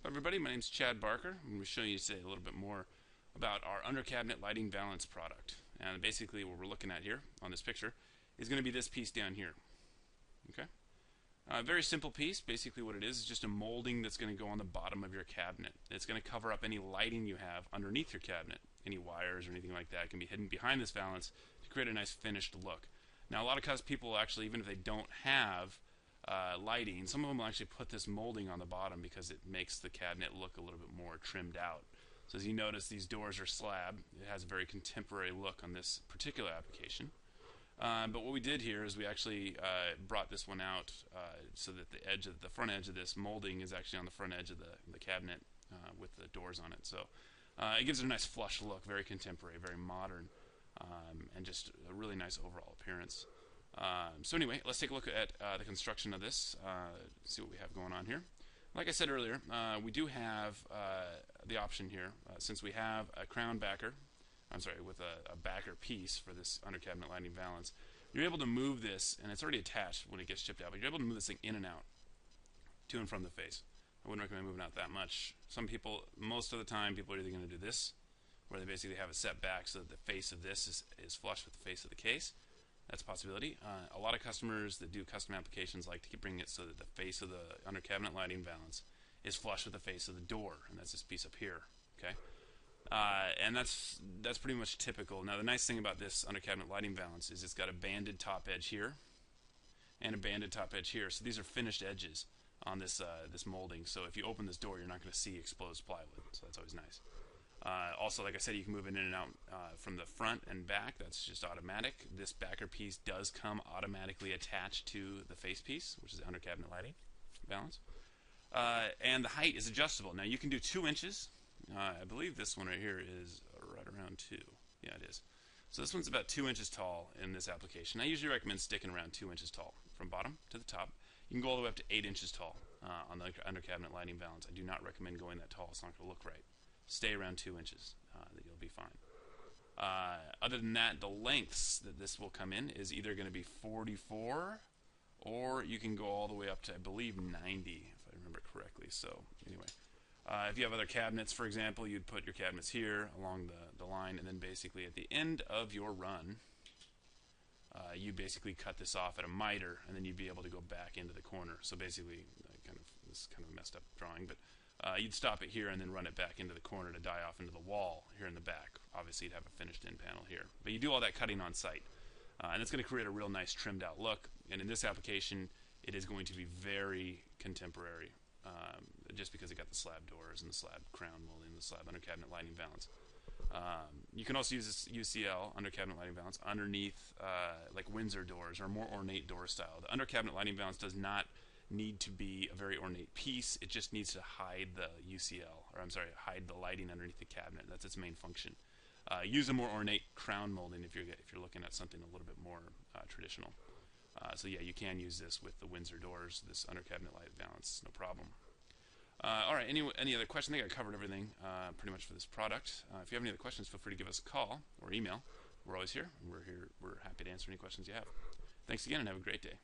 Everybody, my name is Chad Barker. I'm going to show you today a little bit more about our under cabinet lighting valance product. And basically what we're looking at here on this picture is going to be this piece down here. Okay? Very simple piece. Basically what it is just a molding that's going to go on the bottom of your cabinet. It's going to cover up any lighting you have underneath your cabinet. Any wires or anything like that can be hidden behind this valance to create a nice finished look. Now a lot of people actually, even if they don't have lighting, some of them will actually put this molding on the bottom because it makes the cabinet look a little bit more trimmed out. So as you notice, these doors are slab. It has a very contemporary look on this particular application. But what we did here is we actually brought this one out so that the front edge of this molding is actually on the front edge of the cabinet with the doors on it. So it gives it a nice flush look, very contemporary, very modern, and just a really nice overall appearance. So anyway, let's take a look at the construction of this, see what we have going on here. Like I said earlier, we do have the option here, since we have a crown backer, with a backer piece for this under cabinet lighting valance, you're able to move this, and it's already attached when it gets shipped out, but you're able to move this thing in and out, to and from the face. I wouldn't recommend moving out that much. Some people, most of the time, people are either going to do this, where they basically have it set back so that the face of this is flush with the face of the case. That's a possibility. A lot of customers that do custom applications like to bring it so that the face of the under cabinet lighting valance is flush with the face of the door, and that's this piece up here. Okay, and that's pretty much typical. Now the nice thing about this under cabinet lighting valance is it's got a banded top edge here and a banded top edge here. So these are finished edges on this this molding. So if you open this door, you're not going to see exposed plywood. So that's always nice. Also, like I said, you can move it in and out from the front and back. That's just automatic. This backer piece does come automatically attached to the face piece, which is the under cabinet lighting valance. And the height is adjustable. Now you can do 2 inches. I believe this one right here is right around 2. Yeah, it is. So this one's about 2 inches tall in this application. I usually recommend sticking around 2 inches tall from bottom to the top. You can go all the way up to 8 inches tall on the under cabinet lighting valance. I do not recommend going that tall. It's not going to look right. Stay around 2 inches, that you'll be fine. Other than that, the lengths that this will come in is either going to be 44, or you can go all the way up to, I believe, 90, if I remember correctly. So anyway, if you have other cabinets, for example, you'd put your cabinets here along the line, and then basically at the end of your run, you basically cut this off at a miter, and then you'd be able to go back into the corner. So basically, this is kind of a messed up drawing, but you'd stop it here and then run it back into the corner to die off into the wall here in the back. Obviously, you'd have a finished in panel here. But you do all that cutting on site. And it's going to create a real nice trimmed out look. And in this application, it is going to be very contemporary, just because it got the slab doors and the slab crown molding, the slab under cabinet lighting valance. You can also use this UCL, under cabinet lighting valance, underneath like Windsor doors or more ornate door style. The under cabinet lighting valance does not need to be a very ornate piece. It just needs to hide the UCL, or hide the lighting underneath the cabinet. That's its main function. Use a more ornate crown molding if you're looking at something a little bit more traditional. So yeah, you can use this with the Windsor doors, this under cabinet light valance, no problem. All right, any other questions? I think I covered everything pretty much for this product. If you have any other questions, feel free to give us a call or email. We're always here. We're happy to answer any questions you have. Thanks again, and have a great day.